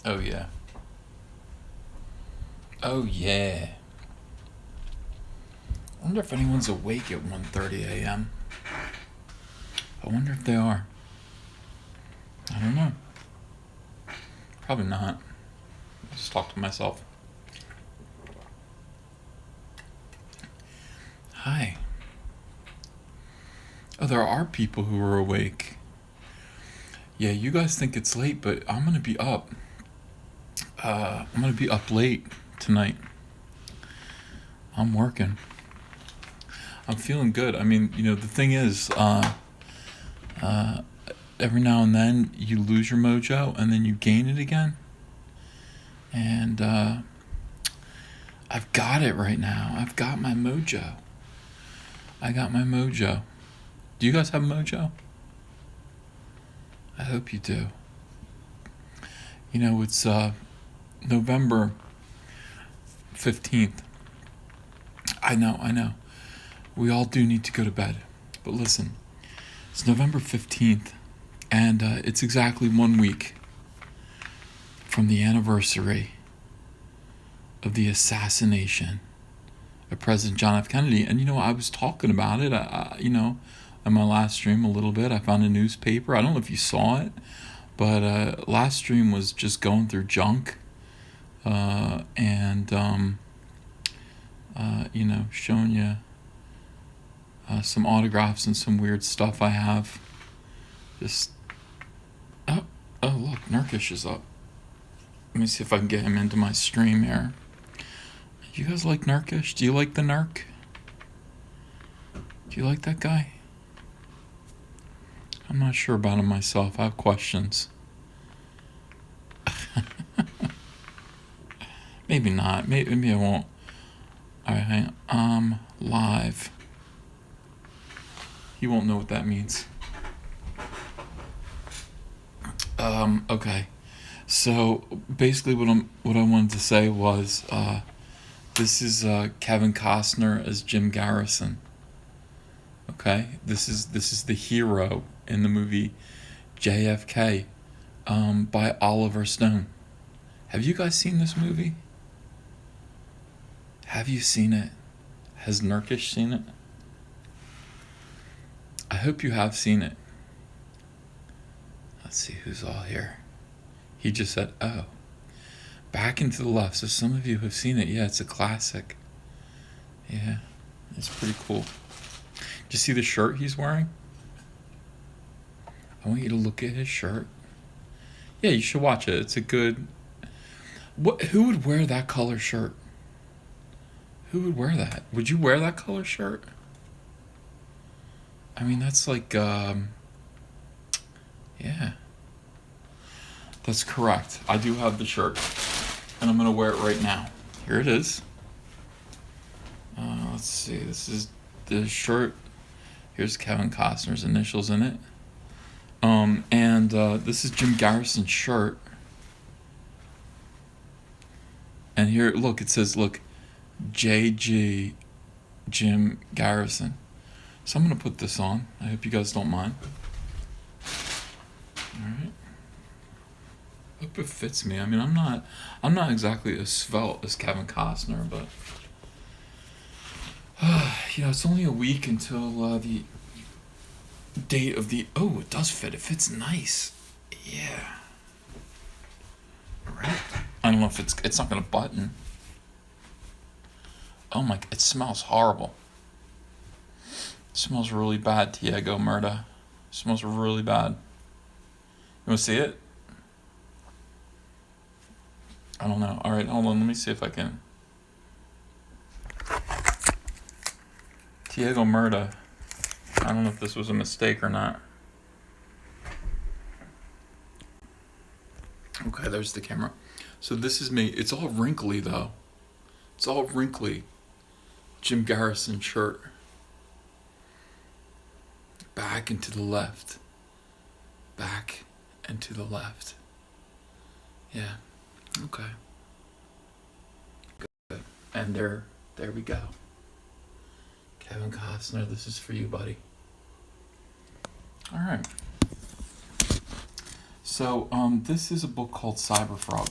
Oh yeah. Oh yeah. I wonder if anyone's awake at 1:30 a.m. I wonder if they are. I don't know. Probably not. I'll just talk to myself. Hi. Oh, there are people who are awake. Yeah, you guys think it's late, but I'm gonna be up. I'm gonna be up late tonight. I'm working. I'm feeling good. I mean, the thing is, uh, every now and then you lose your mojo and then you gain it again. And I've got it right now. I've got my mojo. I got my mojo. Do you guys have mojo? I hope you do. It's November 15th. I know. We all do need to go to bed. But listen, it's November 15th, and it's exactly 1 week from the anniversary of the assassination of President John F. Kennedy. And I was talking about it, on my last stream a little bit. I found a newspaper. I don't know if you saw it, but last stream was just going through junk and showing you some autographs and some weird stuff I have. Just oh look, Nurkish is up. Let me see if I can get him into my stream here. You guys like Nurkish? Do you like the Nurk? Do you like that guy? I'm not sure about him myself. I have questions. Maybe not. Maybe I won't. Alright, hang on. Live. He won't know what that means. Okay. So basically what I wanted to say was this is Kevin Costner as Jim Garrison. Okay? This is the hero in the movie JFK by Oliver Stone. Have you guys seen this movie? Have you seen it? Has Nurkish seen it? I hope you have seen it. Let's see who's all here. He just said, oh. Back and to the left. So some of you have seen it. Yeah, it's a classic. Yeah, it's pretty cool. Did you see the shirt he's wearing? I want you to look at his shirt. Yeah, you should watch it. It's a good... Who would wear that color shirt? Who would wear that? Would you wear that color shirt? I mean, that's like, yeah. That's correct. I do have the shirt. And I'm going to wear it right now. Here it is. Let's see. This is the shirt. Here's Kevin Costner's initials in it. And this is Jim Garrison's shirt. And here, look, it says, JG Jim Garrison. So I'm going to put this on. I hope you guys don't mind. Alright. Hope it fits me. I mean, I'm not exactly as svelte as Kevin Costner, but it's only a week until the date of the... Oh, it does fit. It fits nice. Yeah. Alright. I don't know if it's not going to button. Oh my, it smells horrible. It smells really bad, Tiago Murda. It smells really bad. You want to see it? I don't know. Alright, hold on. Let me see if I can. Tiago Murda. I don't know if this was a mistake or not. Okay, there's the camera. So this is me. It's all wrinkly, though. It's all wrinkly. Jim Garrison shirt. Back and to the left. Back and to the left. Yeah. Okay. Good. And there we go. Kevin Costner, this is for you, buddy. All right. So, this is a book called Cyberfrog.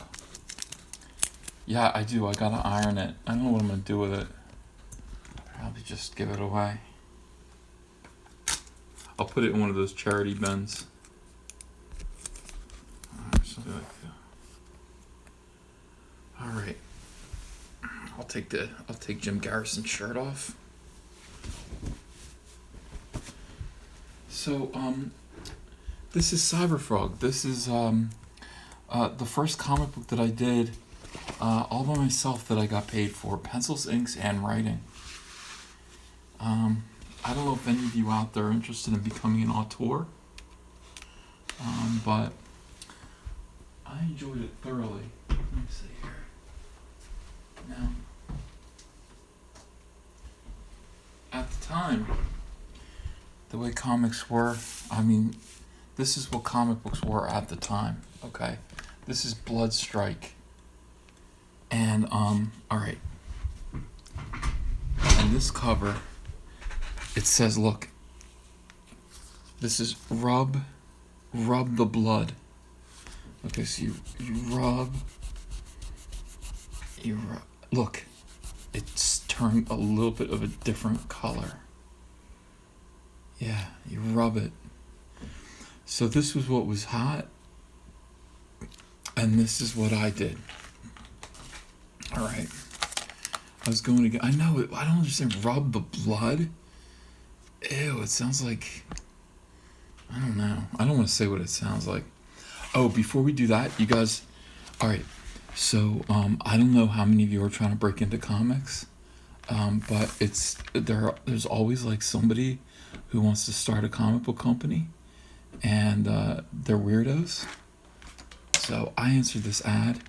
Yeah, I do. I gotta iron it. I don't know what I'm gonna do with it. Probably just give it away. I'll put it in one of those charity bins. Something like that. All right. I'll take Jim Garrison's shirt off. So, this is Cyberfrog. This is the first comic book that I did all by myself that I got paid for. Pencils, inks, and writing. I don't know if any of you out there are interested in becoming an auteur, but I enjoyed it thoroughly. Let me see here. Now, at the time, the way comics were, I mean, this is what comic books were at the time, okay? This is Bloodstrike. And, alright. And this cover, it says, look, this is rub the blood. Okay, so you rub, look, it's turned a little bit of a different color. Yeah, you rub it. So this was what was hot, and this is what I did. All right. I was going to get, I know it, I don't understand, rub the blood? Ew, it sounds like, I don't know. I don't want to say what it sounds like. Oh, before we do that, you guys, all right. So, I don't know how many of you are trying to break into comics, but there's always like somebody who wants to start a comic book company, and they're weirdos. So I answered this ad.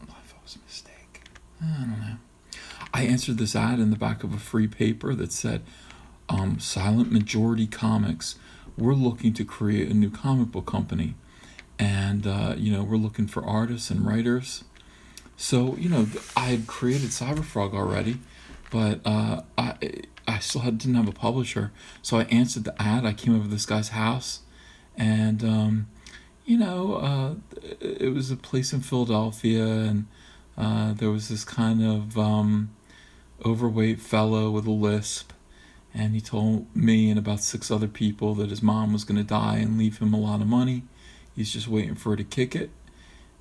I thought it was a mistake. I don't know. I answered this ad in the back of a free paper that said, Silent Majority Comics, we're looking to create a new comic book company, and we're looking for artists and writers. So I had created Cyberfrog already, but I still didn't have a publisher. So I answered the ad. I came over to this guy's house, and it was a place in Philadelphia, and there was this kind of overweight fellow with a lisp. And he told me and about 6 other people that his mom was going to die and leave him a lot of money. He's just waiting for her to kick it.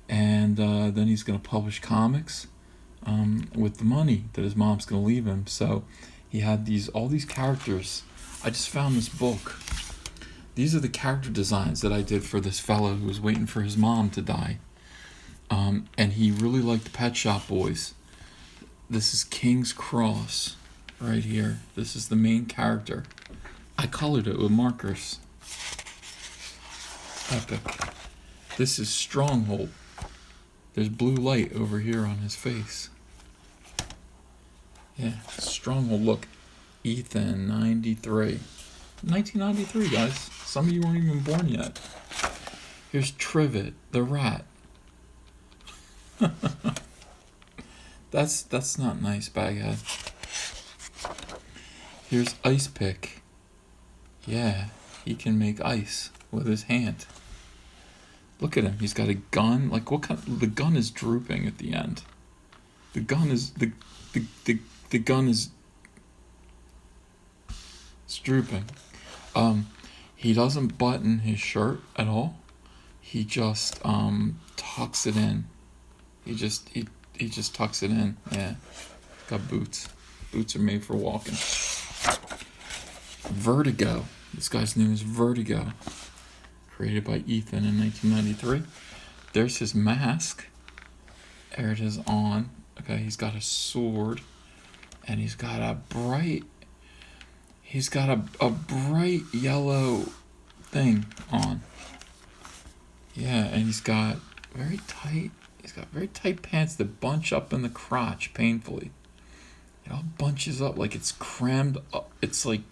And then he's going to publish comics with the money that his mom's going to leave him. So he had all these characters. I just found this book. These are the character designs that I did for this fellow who was waiting for his mom to die. And he really liked the Pet Shop Boys. This is King's Cross. Right here. This is the main character. I colored it with markers. Epic. This is Stronghold. There's blue light over here on his face. Yeah, Stronghold. Look, Ethan, 93. 1993, guys. Some of you weren't even born yet. Here's Trivet, the rat. That's not nice, Baghead. Here's Ice Pick. Yeah, he can make ice with his hand. Look at him. He's got a gun. Like, what kind? The gun is drooping at the end. The gun is the gun is it's drooping. He doesn't button his shirt at all. He just tucks it in. He just tucks it in. Yeah. Got boots. Boots are made for walking. Vertigo. This guy's name is Vertigo. Created by Ethan in 1993. There's his mask. There it is on. Okay, he's got a sword. And he's got a bright yellow thing on. Yeah, and he's got very tight pants that bunch up in the crotch painfully. It all bunches up like it's crammed up. It's like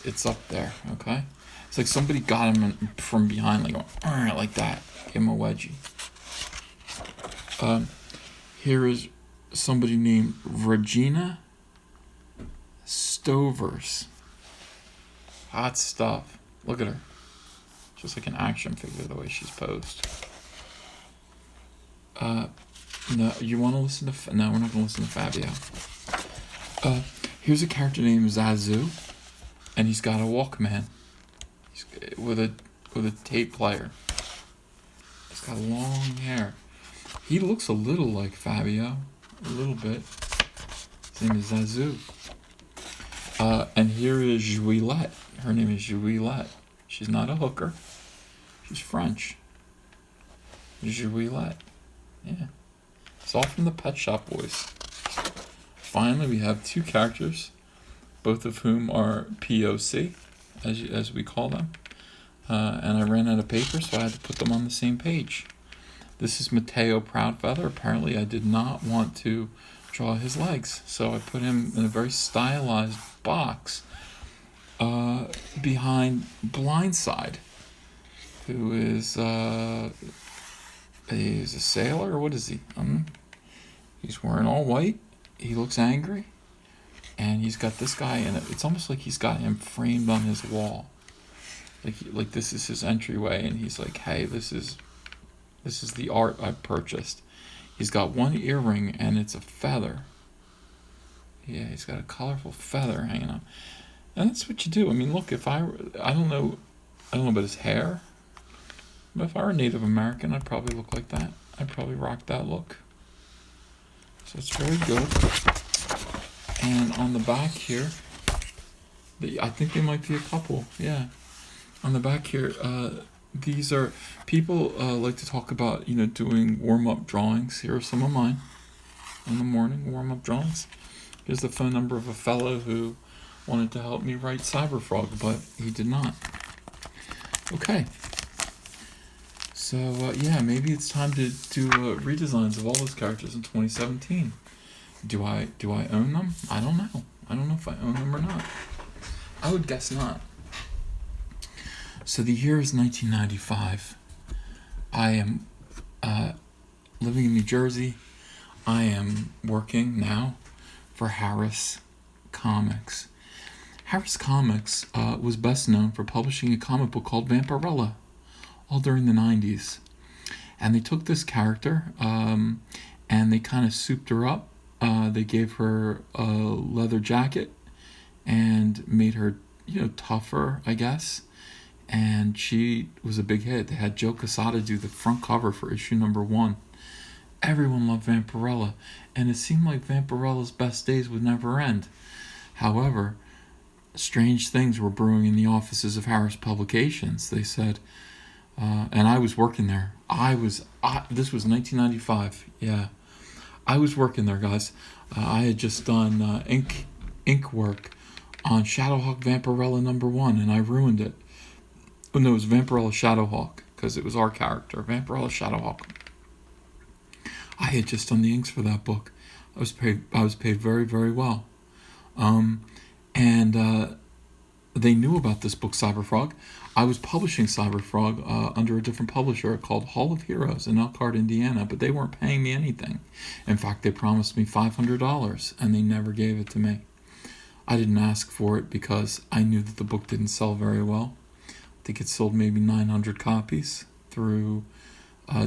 it's up there, okay? It's like somebody got him from behind, like that. Give him a wedgie. Here is somebody named Regina Stovers. Hot stuff. Look at her. Just like an action figure the way she's posed. No, you want to listen to... No, we're not going to listen to Fabio. Here's a character named Zazu, and he's got a Walkman. He's with a tape player. He's got long hair. He looks a little like Fabio, a little bit. His name is Zazu. And here is Juliette. Her name is Juliette. She's not a hooker. She's French. Juliette. Yeah. It's all from the Pet Shop Boys. Finally, we have two characters, both of whom are POC, as we call them. And I ran out of paper, so I had to put them on the same page. This is Matteo Proudfeather. Apparently, I did not want to draw his legs, so I put him in a very stylized box behind Blindside, who is he's a sailor, or what is he? He's wearing all white. He looks angry, and he's got this guy in it. It's almost like he's got him framed on his wall, like this is his entryway, and he's like, "Hey, this is the art I purchased." He's got one earring, and it's a feather. Yeah, he's got a colorful feather hanging on, and that's what you do. I mean, look, if I don't know about his hair, but if I were Native American, I'd probably look like that. I'd probably rock that look. So it's very good. And on the back here, I think they might be a couple. Yeah. On the back here, these are people like to talk about, doing warm-up drawings. Here are some of mine in the morning, warm-up drawings. Here's the phone number of a fellow who wanted to help me write Cyberfrog, but he did not. Okay. So, yeah, maybe it's time to do redesigns of all those characters in 2017. Do I own them? I don't know. I don't know if I own them or not. I would guess not. So the year is 1995. I am living in New Jersey. I am working now for Harris Comics. Harris Comics was best known for publishing a comic book called Vampirella, all during the 90s. And they took this character and they kind of souped her up. They gave her a leather jacket and made her, tougher, I guess. And she was a big hit. They had Joe Quesada do the front cover for issue number 1. Everyone loved Vampirella, and it seemed like Vampirella's best days would never end. However, strange things were brewing in the offices of Harris Publications. They said, and I was working there. This was 1995. Yeah, I was working there, guys. I had just done ink work on Shadowhawk Vampirella number 1, and I ruined it. Oh no, it was Vampirella Shadowhawk, because it was our character, Vampirella Shadowhawk. I had just done the inks for that book. I was paid very, very well. And they knew about this book, Cyberfrog. I was publishing Cyberfrog under a different publisher called Hall of Heroes in Elkhart, Indiana, but they weren't paying me anything. In fact, they promised me $500, and they never gave it to me. I didn't ask for it because I knew that the book didn't sell very well. I think it sold maybe 900 copies through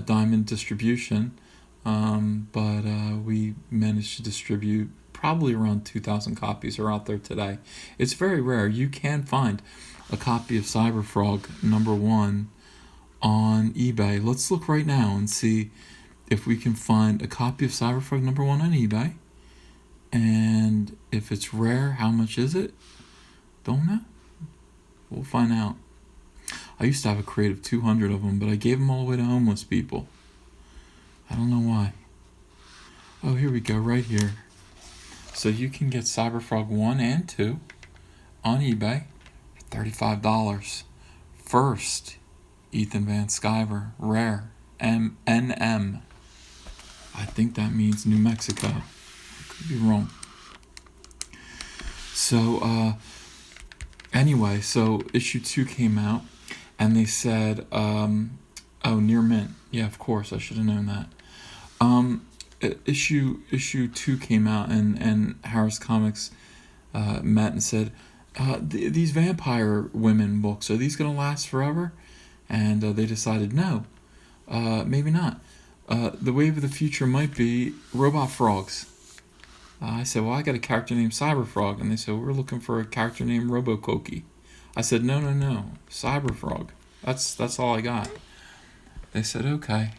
Diamond Distribution, but we managed to distribute probably around 2,000 copies are out there today. It's very rare. You can find a copy of Cyberfrog number 1 on eBay. Let's look right now and see if we can find a copy of Cyberfrog number 1 on eBay. And if it's rare, how much is it? Don't know. We'll find out. I used to have a crate of 200 of them, but I gave them all away to homeless people. I don't know why. Oh, here we go, right here. So you can get Cyberfrog 1 and 2 on eBay for $35. First, Ethan Van Sciver, rare, NM. I think that means New Mexico. I could be wrong. So, anyway, so issue 2 came out, and they said, near mint. Yeah, of course, I should have known that. Issue 2 came out, and Harris Comics met and said, these vampire women books, are these going to last forever? And they decided no, maybe not. The wave of the future might be robot frogs. I said, well, I got a character named Cyberfrog. And they said, we're looking for a character named Robocoki. I said, no, Cyberfrog. That's all I got. They said, okay.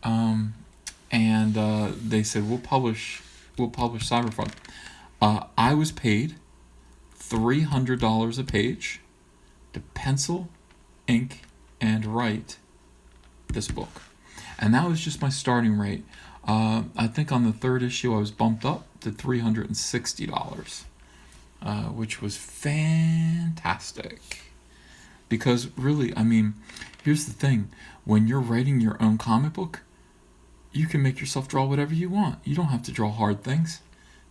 And they said, we'll publish Cyberfrog. I was paid $300 a page to pencil, ink, and write this book. And that was just my starting rate. I think on the third issue I was bumped up to $360, which was fantastic. Because really, I mean, here's the thing. When you're writing your own comic book, you can make yourself draw whatever you want. You don't have to draw hard things.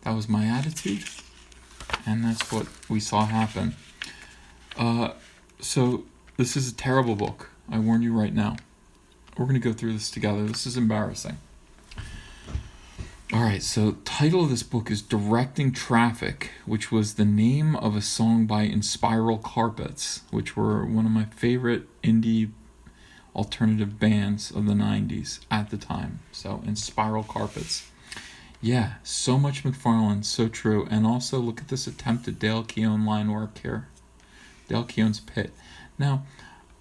That was my attitude. And that's what we saw happen. So this is a terrible book. I warn you right now. We're going to go through this together. This is embarrassing. Alright, so title of this book is Directing Traffic, which was the name of a song by Inspiral Carpets, which were one of my favorite indie alternative bands of the 90s at the time. So, Inspiral Carpets. Yeah, so much McFarlane, so true. And also, look at this attempt at Dale Keown line work here. Dale Keown's Pit. Now,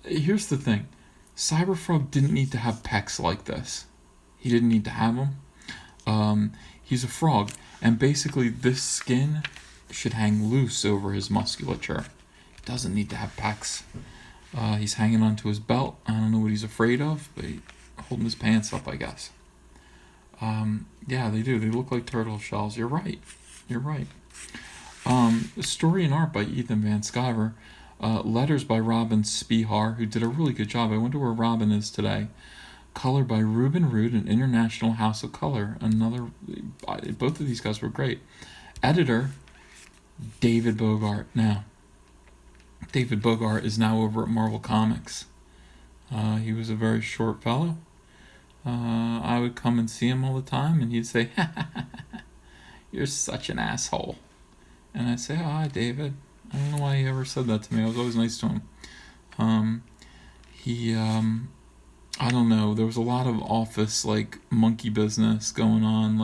here's the thing. Cyberfrog didn't need to have pecs like this. He didn't need to have them. He's a frog, and basically this skin should hang loose over his musculature. He doesn't need to have pecs. He's hanging onto his belt. I don't know what he's afraid of, but he's holding his pants up, I guess. Yeah, they do. They look like turtle shells. You're right. Story and art by Ethan Van Sciver. Letters by Robin Spihar, who did a really good job. I wonder where Robin is today. Color by Ruben Root and International House of Color. Both of these guys were great. Editor, David Bogart. Now, David Bogart is now over at Marvel Comics. He was a very short fellow. I would come and see him all the time, and he'd say, "You're such an asshole." And I'd say, "Oh, hi, David." I don't know why he ever said that to me. I was always nice to him. I don't know. There was a lot of office, monkey business going on,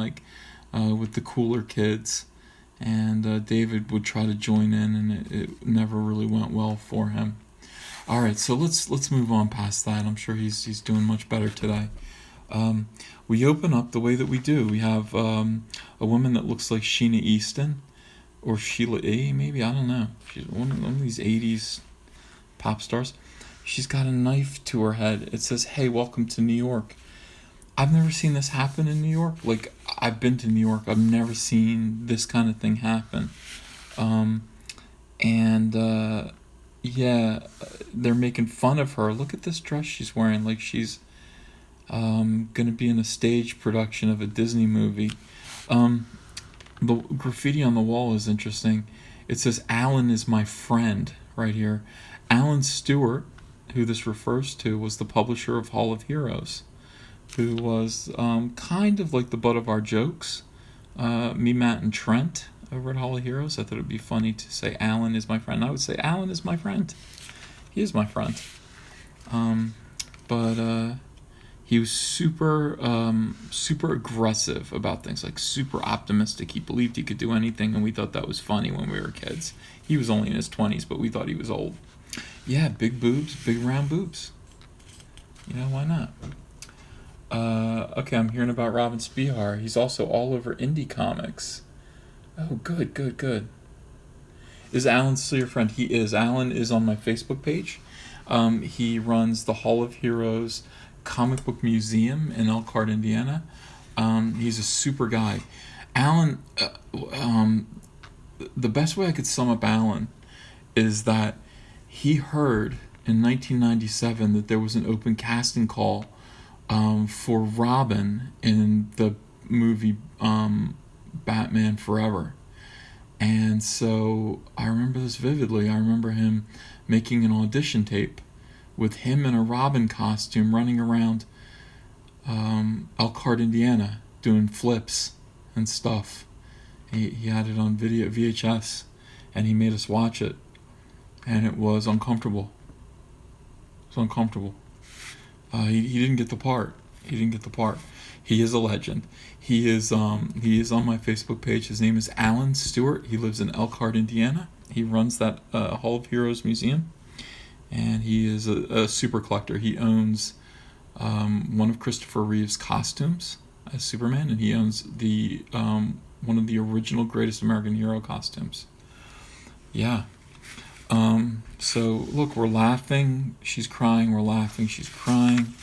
with the cooler kids. And David would try to join in, and it never really went well for him. All right, so let's move on past that. I'm sure he's doing much better today. We open up the way that we do. We have a woman that looks like Sheena Easton, or Sheila E., maybe, I don't know. She's one of these 80s pop stars. She's got a knife to her head. It says, "Hey, welcome to New York." I've never seen this happen in New York. I've been to New York. I've never seen this kind of thing happen. Yeah, they're making fun of her. Look at this dress she's wearing. Like she's going to be in a stage production of a Disney movie. The graffiti on the wall is interesting. It says, "Alan is my friend," right here. Alan Stewart, who this refers to, was the publisher of Hall of Heroes, who was kind of like the butt of our jokes. Me, Matt, and Trent over at Hall of Heroes. I thought it would be funny to say Alan is my friend. I would say Alan is my friend. He is my friend. But he was super aggressive about things, super optimistic. He believed he could do anything, and we thought that was funny when we were kids. He was only in his 20s, but we thought he was old. Yeah, big boobs, big round boobs. Why not? Okay, I'm hearing about Robin Spihar. He's also all over indie comics. Oh, good. Is Alan still your friend? He is. Alan is on my Facebook page. He runs the Hall of Heroes Comic Book Museum in Elkhart, Indiana. He's a super guy. Alan, the best way I could sum up Alan is that he heard in 1997 that there was an open casting call for Robin in the movie Batman Forever. And so I remember this vividly. I remember him making an audition tape with him in a Robin costume running around Elkhart, Indiana, doing flips and stuff. He had it on VHS, and he made us watch it, and it was uncomfortable. It was uncomfortable. He didn't get the part. He didn't get the part. He is a legend. He is on my Facebook page. His name is Alan Stewart. He lives in Elkhart, Indiana. He runs that Hall of Heroes museum, and he is a super collector. He owns one of Christopher Reeve's costumes as Superman, and he owns the one of the original Greatest American Hero costumes. Yeah. So look, we're laughing, she's crying, we're laughing, she's crying.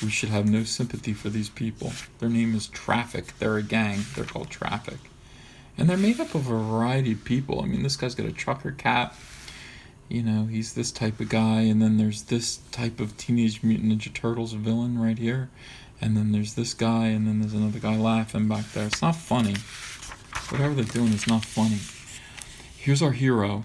We should have no sympathy for these people. Their name is Traffic. They're a gang. They're called Traffic. And they're made up of a variety of people. I mean, this guy's got a trucker cap. You know, he's this type of guy. And then there's this type of Teenage Mutant Ninja Turtles villain right here. And then there's this guy. And then there's another guy laughing back there. It's not funny. Whatever they're doing is not funny. Here's our hero.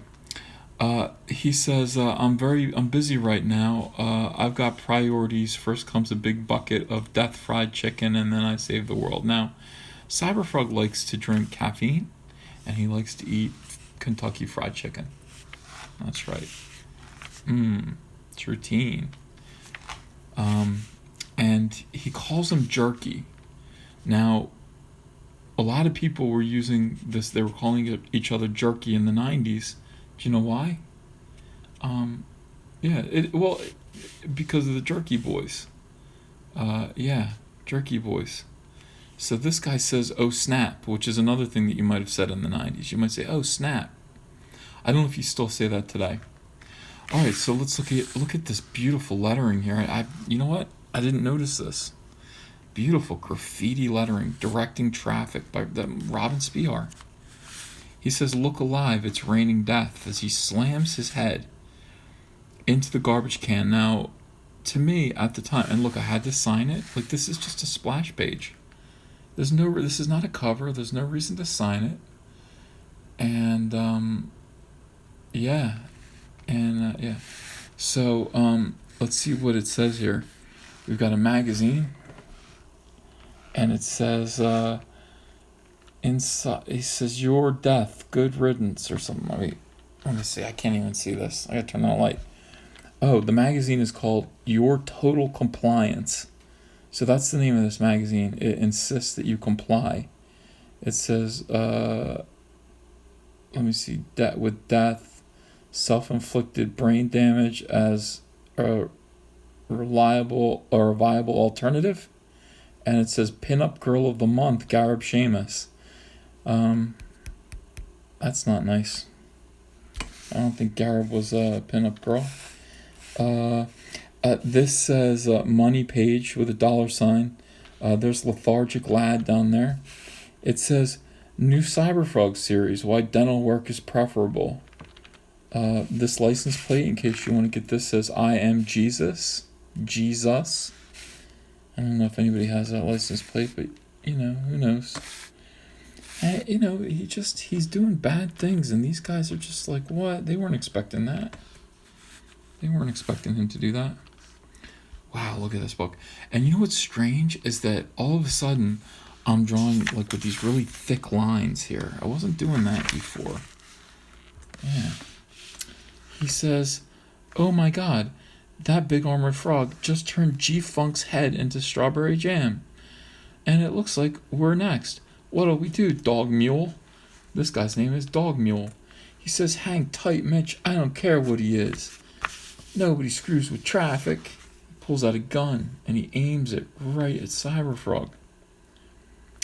He says, I'm busy right now. I've got priorities. First comes a big bucket of death fried chicken, and then I save the world. Now, Cyberfrog likes to drink caffeine, and he likes to eat Kentucky Fried Chicken. That's right. It's routine. And he calls him jerky. Now, a lot of people were using this. They were calling each other jerky in the 90s. Do you know why? Because of the Jerky Boys. Jerky Boys. So this guy says, "Oh snap," which is another thing that you might have said in the 90s. You might say, "Oh snap." I don't know if you still say that today. All right, so let's look at this beautiful lettering here. You know what? I didn't notice this. Beautiful graffiti lettering, directing traffic by Robin Spihar. He says, "Look alive, it's raining death," as he slams his head into the garbage can. Now, to me, at the time, and look, I had to sign it. Like, this is just a splash page. This is not a cover. There's no reason to sign it. And, So, let's see what it says here. We've got a magazine, and it says, inside, he says, "Your death, good riddance," or something. Let me see. I can't even see this. I gotta turn on the light. Oh, the magazine is called Your Total Compliance. So that's the name of this magazine. It insists that you comply. It says, let me see, with death, self-inflicted brain damage as a reliable or a viable alternative. And it says Pinup Girl of the Month, Gareb Shamus. That's not nice. I don't think Gareb was a pinup girl. This says Money Page with a $sign. There's Lethargic Lad down there. It says New Cyberfrog series, why dental work is preferable. This license plate, in case you want to get this, says I am Jesus. Jesus. I don't know if anybody has that license plate, but who knows. He's doing bad things, and these guys are just like, what? They weren't expecting that. They weren't expecting him to do that. Wow, look at this book. And you know what's strange is that all of a sudden I'm drawing like with these really thick lines here. I wasn't doing that before. Yeah. He says, "Oh my God, that big armored frog just turned G-Funk's head into strawberry jam. And it looks like we're next. What'll we do, Dog Mule?" This guy's name is Dog Mule. He says, "Hang tight, Mitch. I don't care what he is. Nobody screws with traffic." He pulls out a gun and he aims it right at Cyberfrog.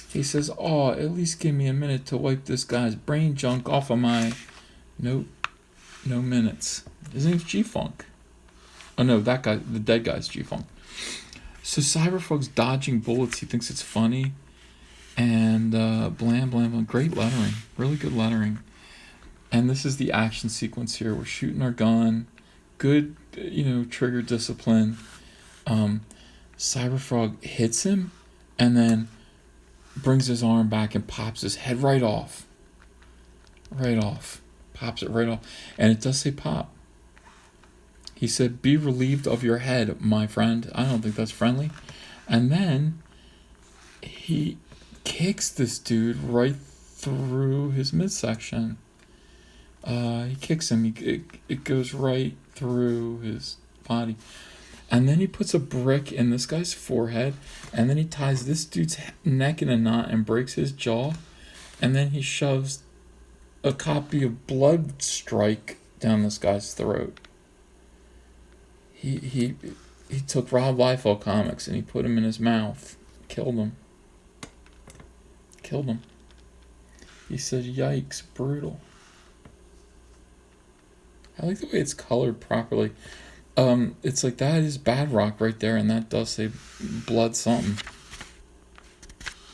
He says, "Oh, at least give me a minute to wipe this guy's brain junk off of my..." Nope. No minutes. His name's G-Funk. Oh no, that guy, the dead guy's G-Funk. So Cyberfrog's dodging bullets. He thinks it's funny. And blam, blam, blam. Great lettering. Really good lettering. And this is the action sequence here. We're shooting our gun. Good, trigger discipline. Cyberfrog hits him and then brings his arm back and pops his head right off. Right off. Pops it right off. And it does say pop. He said, "Be relieved of your head, my friend." I don't think that's friendly. And then he kicks this dude right through his midsection. He kicks him. It goes right through his body. And then he puts a brick in this guy's forehead. And then he ties this dude's neck in a knot and breaks his jaw. And then he shoves a copy of Blood Strike down this guy's throat. He took Rob Liefeld comics and he put him in his mouth. Killed him. He said, "Yikes, brutal." I like the way it's colored properly. It's like that is Bad Rock right there, and that does say blood something.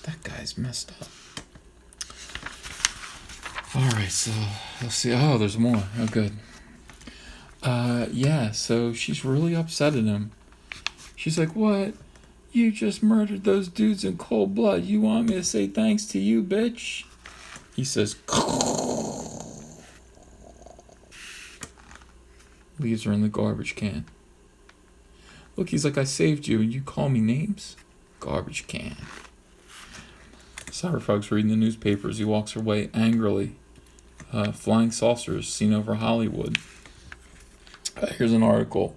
That guy's messed up. Alright, so let's see. Oh, there's more. Oh, good. Yeah, so she's really upset at him. She's like, "What? You just murdered those dudes in cold blood. You want me to say thanks to you, bitch?" He says, leaves her in the garbage can. Look, he's like, "I saved you and you call me names?" Garbage can. Cyberfrog's reading the newspaper as he walks away angrily. Flying saucers seen over Hollywood. Here's an article.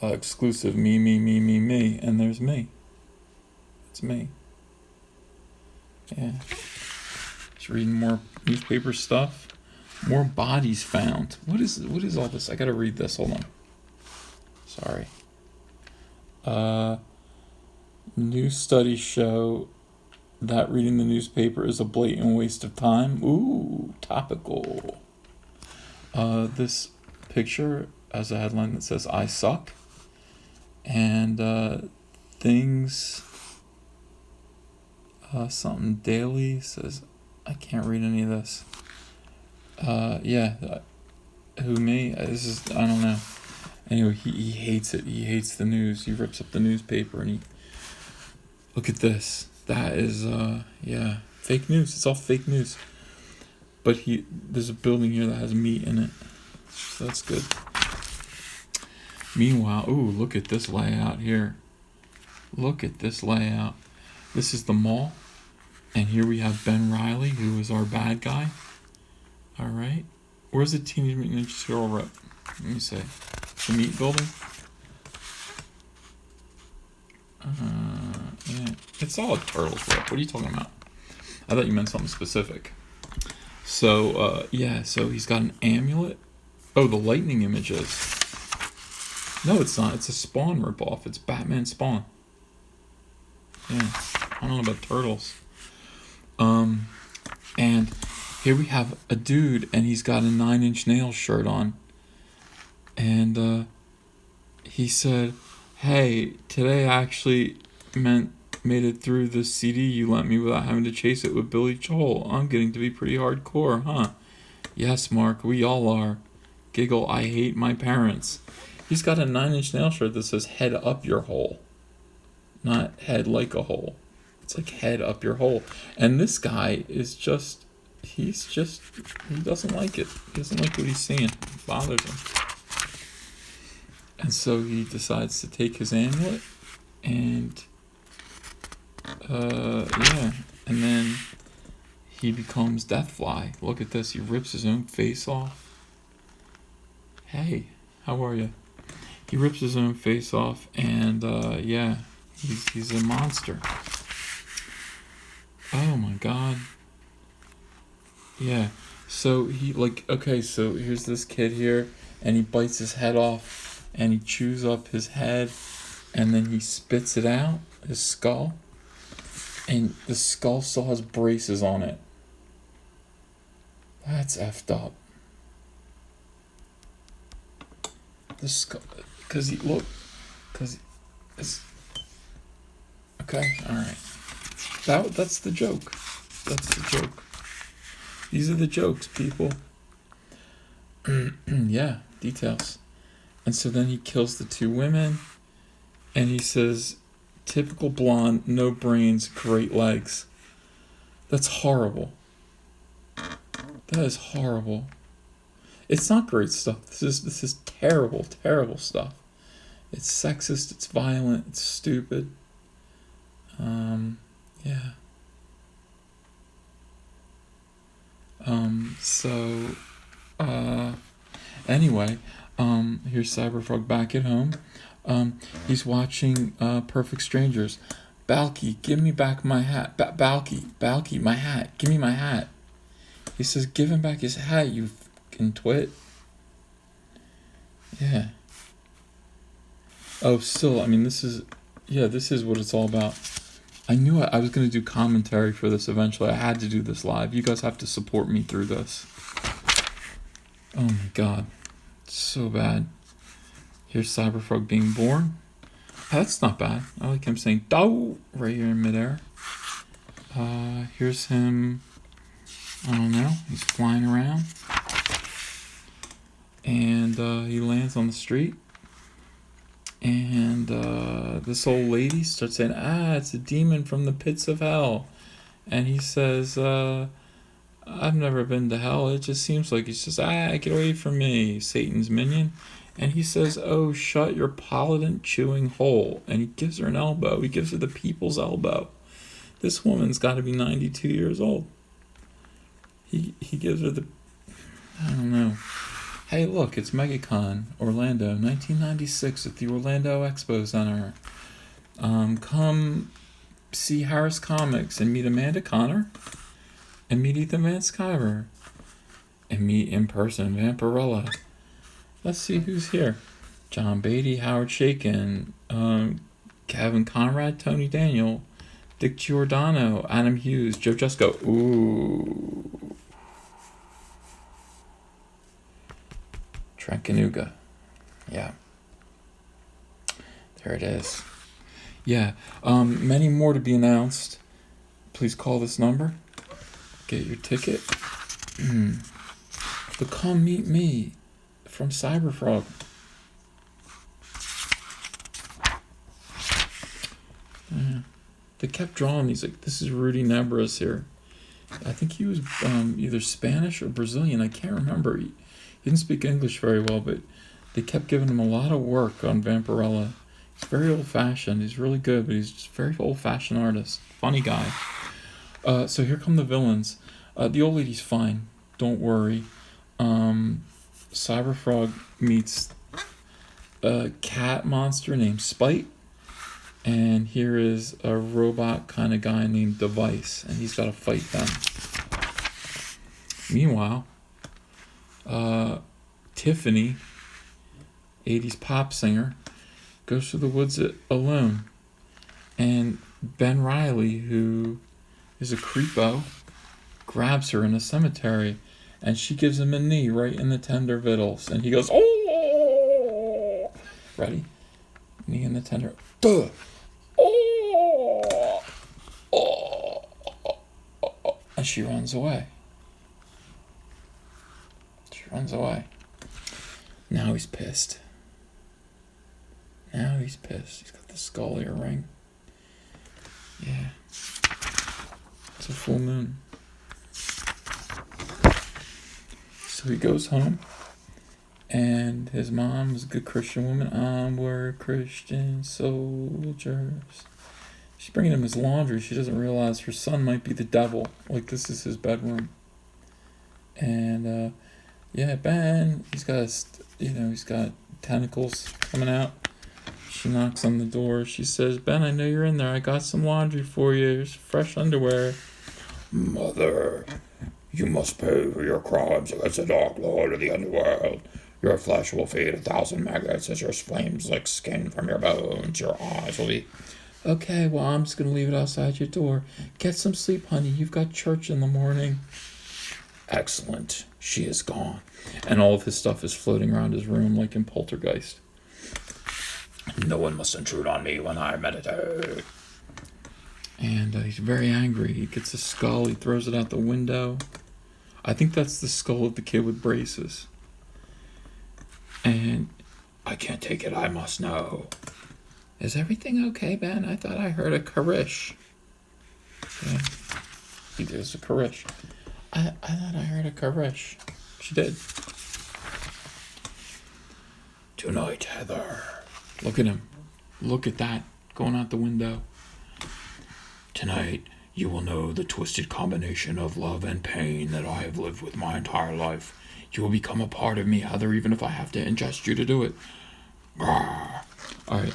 Exclusive, me, and there's me. It's me. Yeah. Just reading more newspaper stuff. More bodies found. What is all this? I gotta read this. Hold on. Sorry. New studies show that reading the newspaper is a blatant waste of time. Ooh, topical. This picture has a headline that says, "I suck." And things, something daily says, I can't read any of this. Who, me? This is, I don't know. Anyway, he hates it. He hates the news. He rips up the newspaper and look at this. That is, fake news. It's all fake news. But there's a building here that has meat in it. So that's good. Meanwhile, ooh, look at this layout here. Look at this layout. This is the mall. And here we have Ben Reilly, who is our bad guy. All right. Where's the Teenage Mutant Ninja Turtle rep? Let me say. The meat building? Yeah. It's all a Turtles rep. What are you talking about? I thought you meant something specific. So, so he's got an amulet. Oh, the lightning images. No, it's not. It's a Spawn ripoff. It's Batman Spawn. Yeah. I don't know about Turtles. And here we have a dude, and he's got a 9 Inch Nails shirt on. And, he said, "Hey, today I actually made it through the CD you lent me without having to chase it with Billy Joel. I'm getting to be pretty hardcore, huh?" "Yes, Mark, we all are." Giggle, "I hate my parents." He's got a 9 Inch Nail shirt that says "head up your hole." Not head like a hole. It's like head up your hole. And this guy is he doesn't like it. He doesn't like what he's seeing. It bothers him. And so he decides to take his amulet and, and then he becomes Deathfly. Look at this. He rips his own face off. Hey, how are you? He rips his own face off, and he's a monster. Oh my god. Yeah. So so here's this kid here, and he bites his head off, and he chews up his head, and then he spits it out, his skull, and the skull still has braces on it. That's effed up. The skull, it's okay. All right. That's the joke. That's the joke. These are the jokes, people. Yeah, details. And so then he kills the 2 women, and he says, "Typical blonde, no brains, great legs." That's horrible. That is horrible. It's not great stuff. This is terrible, terrible stuff. It's sexist, it's violent, it's stupid. Yeah. So Anyway, here's Cyberfrog back at home. He's watching Perfect Strangers. Balky, give me back my hat. Balky, my hat. Give me my hat. He says, give him back his hat, you fucking twit. Yeah. Oh, still, I mean, this is what it's all about. I knew I was going to do commentary for this eventually. I had to do this live. You guys have to support me through this. Oh my god. It's so bad. Here's Cyberfrog being born. That's not bad. I like him saying "dow" right here in midair. Here's him. I don't know. He's flying around. And he lands on the street. And this old lady starts saying, it's a demon from the pits of hell. And he says, I've never been to hell. It just seems like he's just, get away from me, Satan's minion. And he says, oh, shut your pollen chewing hole. And he gives her an elbow. He gives her the people's elbow. This woman's got to be 92 years old. He gives her the, I don't know. Hey, look, it's MegaCon Orlando, 1996 at the Orlando Expo Center. Come see Harris Comics and meet Amanda Connor and meet Ethan Van Sciver and meet in person Vampirella. Let's see who's here. John Beatty, Howard Shakin, Kevin Conrad, Tony Daniel, Dick Giordano, Adam Hughes, Joe Jusko. Ooh. Trancanuga. Yeah. There it is. Yeah. Many more to be announced. Please call this number. Get your ticket. But come meet me from Cyberfrog. Yeah. They kept drawing these, like, this is Rudy Nebras here. I think he was either Spanish or Brazilian. I can't remember. He didn't speak English very well, but they kept giving him a lot of work on Vampirella. He's very old-fashioned. He's really good, but he's just a very old-fashioned artist. Funny guy. So here come the villains. The old lady's fine. Don't worry. Cyberfrog meets a cat monster named Spite. And here is a robot kind of guy named Device. And he's got to fight them. Meanwhile, Tiffany, 80s pop singer, goes through the woods alone. And Ben Riley, who is a creepo, grabs her in a cemetery. And she gives him a knee right in the tender vittles. And he goes, oh! Ready? Knee in the tender. Duh! Oh! Oh! And she runs away. She runs away. Now he's pissed. He's got the skull earring. Yeah. It's a full moon. So he goes home, and his mom is a good Christian woman. We're Christian soldiers. She's bringing him his laundry. She doesn't realize her son might be the devil. Like, this is his bedroom. And, Ben, he's got tentacles coming out. She knocks on the door. She says, Ben, I know you're in there. I got some laundry for you. Here's fresh underwear. Mother, you must pay for your crimes against the Dark Lord of the underworld. Your flesh will feed 1,000 maggots as your flames lick skin from your bones. Your eyes will be... Okay, well, I'm just going to leave it outside your door. Get some sleep, honey. You've got church in the morning. Excellent. She is gone. And all of his stuff is floating around his room like in Poltergeist. No one must intrude on me when I meditate. And he's very angry. He gets a skull. He throws it out the window. I think that's the skull of the kid with braces. And I can't take it. I must know. Is everything okay, Ben? I thought I heard a karish. Yeah. He does a karish. I thought I heard a karish. She did. Tonight, Heather. Look at him. Look at that. Going out the window. Tonight, you will know the twisted combination of love and pain that I have lived with my entire life. You will become a part of me, Heather, even if I have to ingest you to do it. Alright,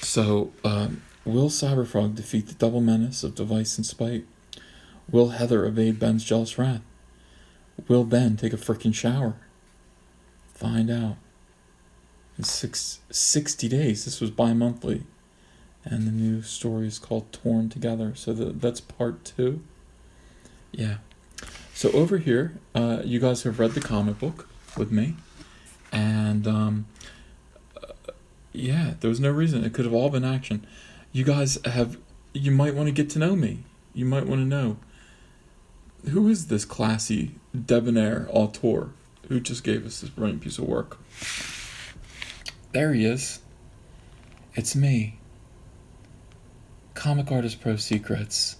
so, will Cyberfrog defeat the double menace of device and spite? Will Heather evade Ben's jealous wrath? Will Ben take a frickin' shower? Find out. In 60 days. This was bi-monthly. And the new story is called Torn Together. So that's part 2. Yeah. So over here, you guys have read the comic book with me. And, yeah, there was no reason. It could have all been action. You might want to get to know me. You might want to know, who is this classy, debonair auteur who just gave us this brilliant piece of work? There he is. It's me. Comic Artist Pro Secrets.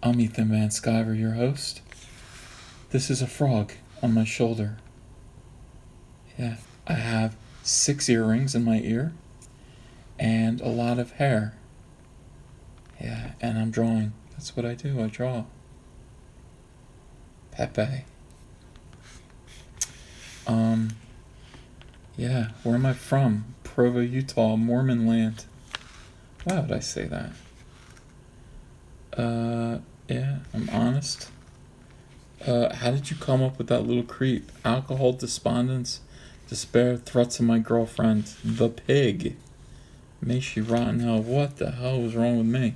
I'm Ethan Van Sciver, your host. This is a frog on my shoulder. Yeah, I have 6 earrings in my ear and a lot of hair. Yeah, and I'm drawing. That's what I do. I draw. Pepe. Yeah, where am I from? Provo, Utah, Mormon land. Why would I say that? Yeah, I'm honest. How did you come up with that little creep? Alcohol, despondence, despair, threats of my girlfriend, the pig. May she rot in hell. What the hell was wrong with me?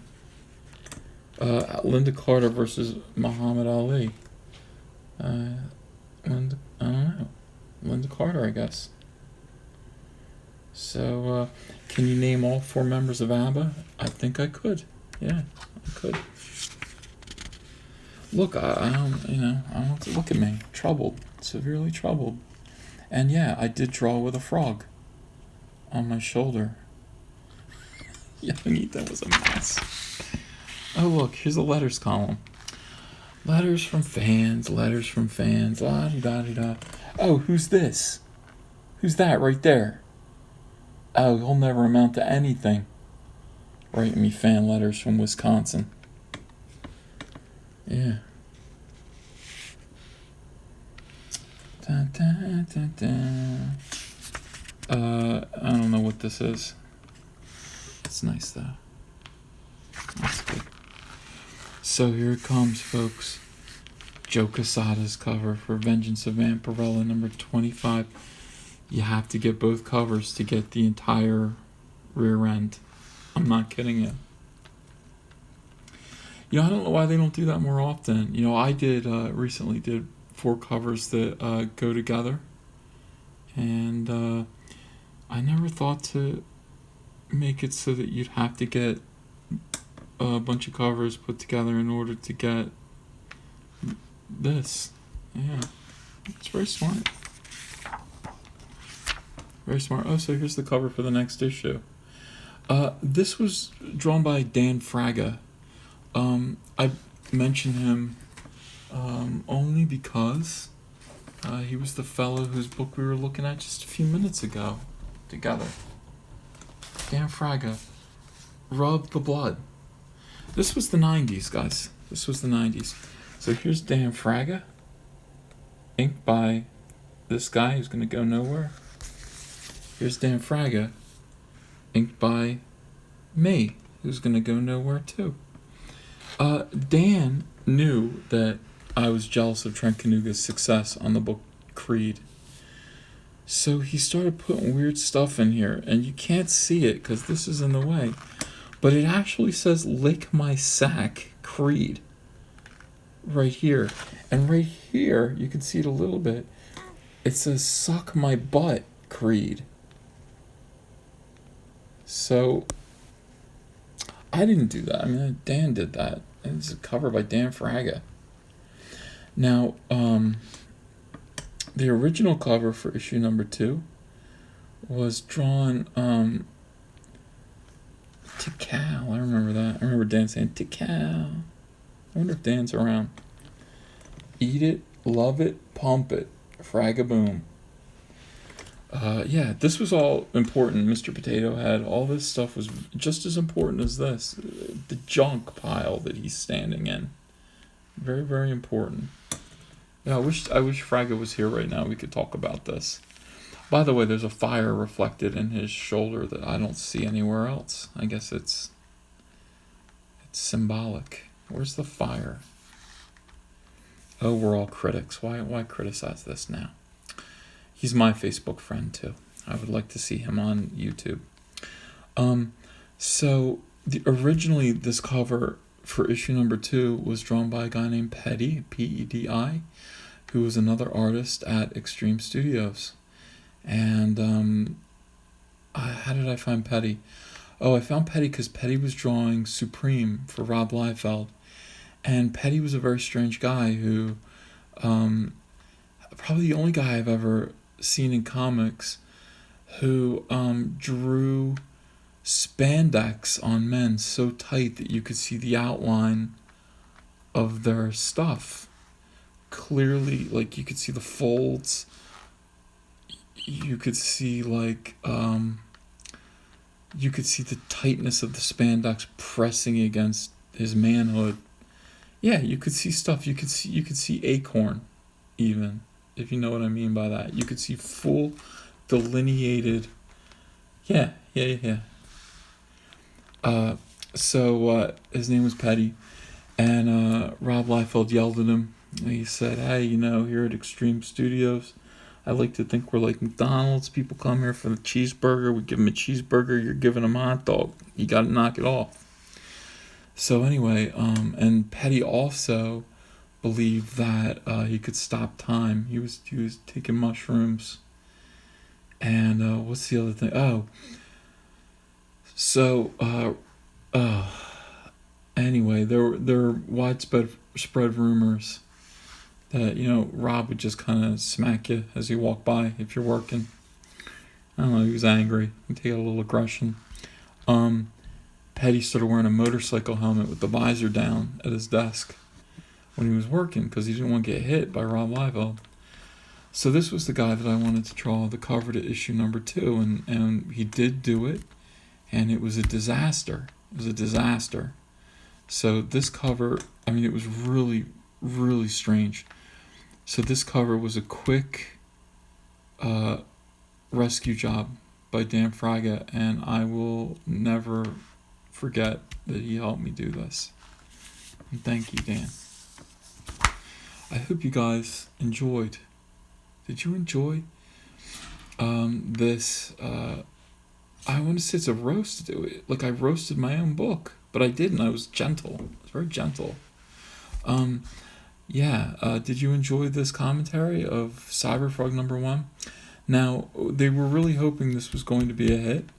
Linda Carter versus Muhammad Ali. I don't know. Linda Carter, I guess. So, can you name all 4 members of ABBA? I think I could. Yeah, I could. Look, I don't look at me. Troubled. Severely troubled. And yeah, I did draw with a frog on my shoulder. That was a mess. Oh, look, here's a letters column. Letters from fans, la-di-da-di-da. Oh, who's this? Who's that right there? Oh, he'll never amount to anything. Writing me fan letters from Wisconsin. Yeah. Dun, dun, dun, dun. I don't know what this is. It's nice though. That's good. So here it comes, folks. Joe Quesada's cover for Vengeance of Vampirella number 25. You have to get both covers to get the entire rear end. I'm not kidding you. I don't know why they don't do that more often. I did recently did 4 covers that go together. And I never thought to make it so that you'd have to get a bunch of covers put together in order to get this. Yeah, it's very smart. Very smart. Oh, so here's the cover for the next issue. This was drawn by Dan Fraga. I mention him only because he was the fellow whose book we were looking at just a few minutes ago together. Dan Fraga. Rub the Blood. This was the 90s, guys. This was the 90s. So here's Dan Fraga, inked by this guy who's going to go nowhere. Here's Dan Fraga, inked by me, who's going to go nowhere too. Dan knew that I was jealous of Trent Kanuga's success on the book Creed. So he started putting weird stuff in here, and you can't see it because this is in the way. But it actually says, "Lick my sack, Creed." Right here. And right here, you can see it a little bit. It says, "Suck my butt, Creed." So, I didn't do that. I mean, Dan did that. It's a cover by Dan Fraga. Now, the original cover for issue number 2 was drawn, Tikal. I remember that. I remember Dan saying, Tikal. I wonder if Dan's around. Eat it, love it, pump it. Fragaboom. Yeah, this was all important. Mr. Potato Head, all this stuff was just as important as this. The junk pile that he's standing in. Very, very important. Yeah, I wish Fraga was here right now. We could talk about this. By the way, there's a fire reflected in his shoulder that I don't see anywhere else. I guess it's symbolic. Where's the fire? Oh, we're all critics. Why criticize this now? He's my Facebook friend too. I would like to see him on YouTube. Um, originally this cover for issue number 2 was drawn by a guy named Pedi, Pedi, who was another artist at Extreme Studios. And how did I find Pedi? Oh, I found Pedi because Pedi was drawing Supreme for Rob Liefeld. And Pedi was a very strange guy who, probably the only guy I've ever seen in comics who drew spandex on men so tight that you could see the outline of their stuff clearly. Like, you could see the folds, you could see you could see the tightness of the spandex pressing against his manhood. Yeah, you could see stuff. You could see Acorn, even, if you know what I mean by that. You could see full delineated. Yeah. So his name was Pedi, and Rob Liefeld yelled at him. He said, "Hey, here at Extreme Studios, I like to think we're like McDonald's. People come here for the cheeseburger. We give them a cheeseburger. You're giving them a hot dog. You got to knock it off." So anyway, and Pedi also believed that he could stop time. He was taking mushrooms. And what's the other thing? Oh, so anyway, there were widespread rumors that Rob would just kind of smack you as you walk by if you're working. I don't know. He was angry. He take out a little aggression. Pedi started wearing a motorcycle helmet with the visor down at his desk when he was working because he didn't want to get hit by Rob Liefeld. So this was the guy that I wanted to draw the cover to issue number 2, and he did do it, and it was a disaster. So this cover, it was really, really strange. So this cover was a quick rescue job by Dan Fraga, and I will never forget that he helped me do this. And thank you, Dan. I hope you guys enjoyed. Did you enjoy this? I want to say it's a roast. Like, I roasted my own book, but I didn't. I was gentle. I was very gentle. Did you enjoy this commentary of Cyberfrog number 1? Now, they were really hoping this was going to be a hit,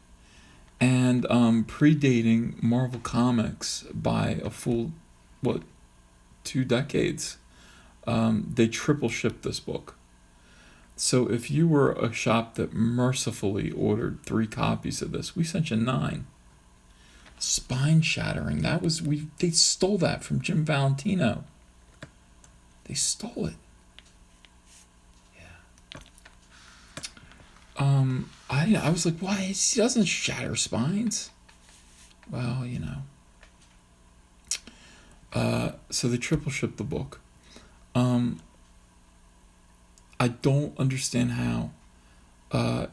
and predating Marvel Comics by a full, 2 decades, they triple shipped this book. So if you were a shop that mercifully ordered 3 copies of this, we sent you 9. Spine shattering. They stole that from Jim Valentino. They stole it. Yeah. I was like, why? He doesn't shatter spines. Well, so they triple shipped the book. I don't understand how. Oh,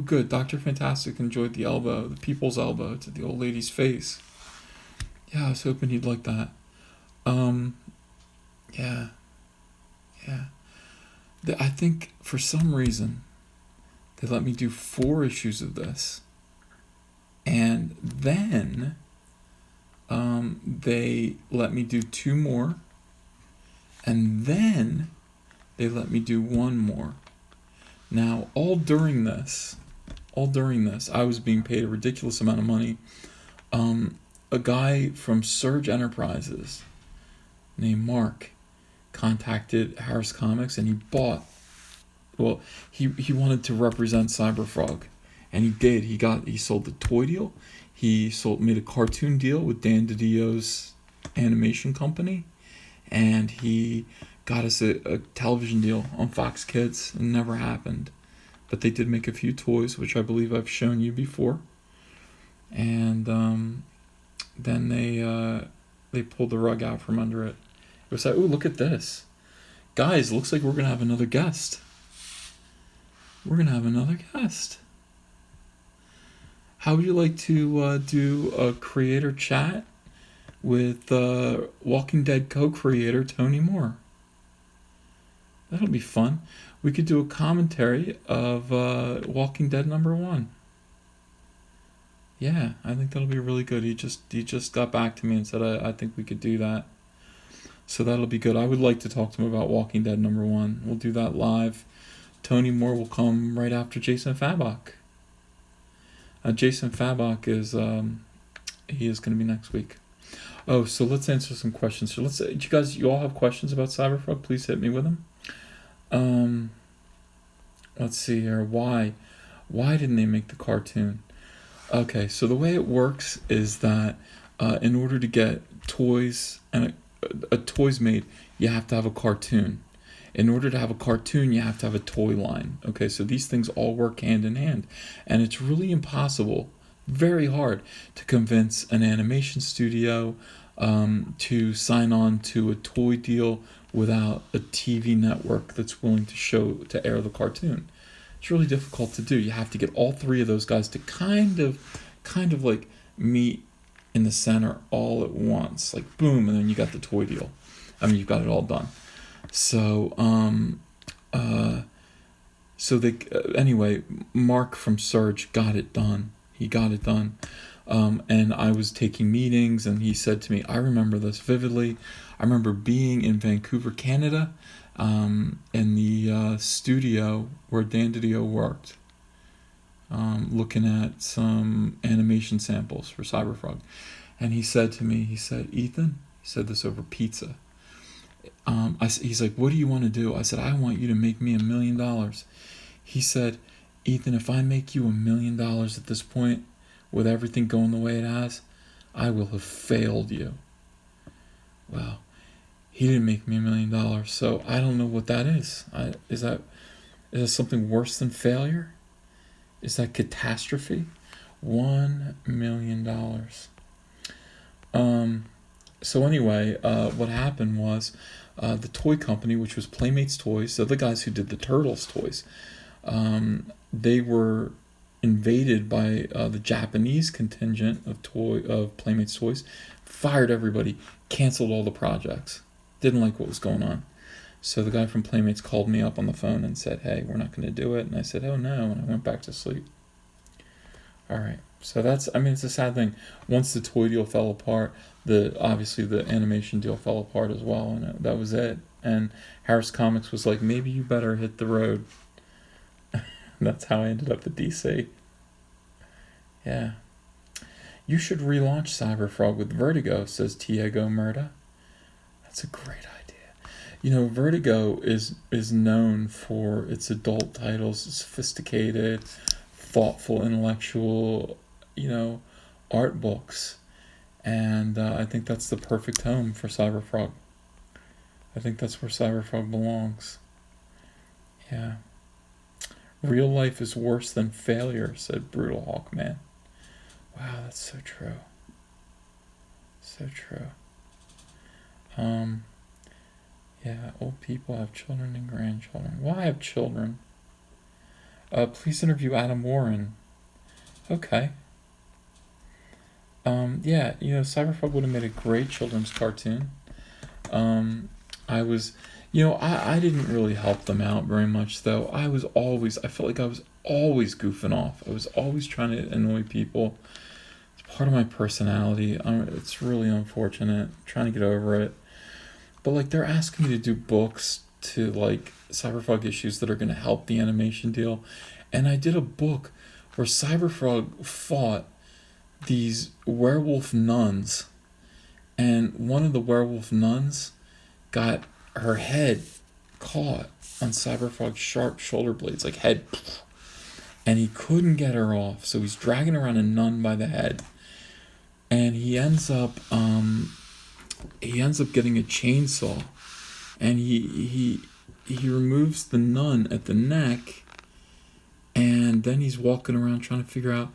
good. Dr. Fantastic enjoyed the people's elbow to the old lady's face. Yeah, I was hoping he'd like that. Yeah. I think for some reason they let me do 4 issues of this, and then they let me do 2 more, and then they let me do 1 more. Now, all during this, I was being paid a ridiculous amount of money. A guy from Surge Enterprises named Mark contacted Harris Comics, and he bought. Well, he wanted to represent Cyberfrog, and he did. He sold the toy deal. He made a cartoon deal with Dan DiDio's animation company, and he got us a television deal on Fox Kids. It never happened, but they did make a few toys, which I believe I've shown you before. And then they pulled the rug out from under it. It was like, oh, look at this. Guys, looks like we're going to have another guest. We're going to have another guest. How would you like to do a creator chat with Walking Dead co-creator Tony Moore? That'll be fun. We could do a commentary of Walking Dead #1. Yeah, I think that'll be really good. He just got back to me and said I think we could do that. So that'll be good. I would like to talk to him about Walking Dead #1. We'll do that live. Tony Moore will come right after Jason Fabok. Jason Fabok is he is going to be next week. Oh, so let's answer some questions. So you all have questions about Cyberfrog? Please hit me with them. Let's see here. Why didn't they make the cartoon? Okay, so the way it works is that in order to get toys and a toys made, you have to have a cartoon. In order to have a cartoon, you have to have a toy line. Okay, so these things all work hand in hand. And it's really impossible, very hard, to convince an animation studio to sign on to a toy deal without a TV network that's willing to air the cartoon. It's really difficult to do. You have to get all three of those guys to kind of like meet in the center all at once, like boom, and then you got the toy deal. I mean, you've got it all done. So, anyway, Mark from Surge got it done. He got it done. And I was taking meetings, and he said to me, I remember this vividly. I remember being in Vancouver, Canada, in the studio where Dan Didio worked, looking at some animation samples for Cyberfrog. And he said to me, Ethan, he said this over pizza. He's like, what do you want to do? I said, I want you to make me $1 million. He said, Ethan, if I make you $1 million at this point, with everything going the way it has, I will have failed you. Well, he didn't make me $1 million, so I don't know what that is. Is that something worse than failure? Is that catastrophe? $1 million. So anyway, what happened was the toy company, which was Playmates Toys, so the guys who did the Turtles toys, they were invaded by the Japanese contingent of Playmates Toys, fired everybody, canceled all the projects, didn't like what was going on. So the guy from Playmates called me up on the phone and said, hey, we're not going to do it. And I said, oh no, and I went back to sleep. All right. So it's a sad thing. Once the toy deal fell apart, obviously the animation deal fell apart as well, and that was it. And Harris Comics was like, maybe you better hit the road. That's how I ended up at DC. Yeah. You should relaunch Cyberfrog with Vertigo, says Tiago Murda. That's a great idea. You know, Vertigo is known for its adult titles, sophisticated, thoughtful, intellectual, art books. And I think that's the perfect home for Cyberfrog. I think that's where Cyberfrog belongs. Yeah. Real life is worse than failure, said Brutal Hawkman. Wow, that's so true. So true. Yeah, old people have children and grandchildren. Well, I have children. Please interview Adam Warren. Okay. Yeah, Cyberfrog would have made a great children's cartoon. I didn't really help them out very much, though. I felt like I was always goofing off. I was always trying to annoy people. It's part of my personality. It's really unfortunate. I'm trying to get over it. But, they're asking me to do books to, Cyberfrog issues that are going to help the animation deal. And I did a book where Cyberfrog fought these werewolf nuns. And one of the werewolf nuns got her head caught on Cyberfrog's sharp shoulder blades, head. And he couldn't get her off. So he's dragging around a nun by the head. And he ends up getting a chainsaw, and he removes the nun at the neck, and then he's walking around trying to figure out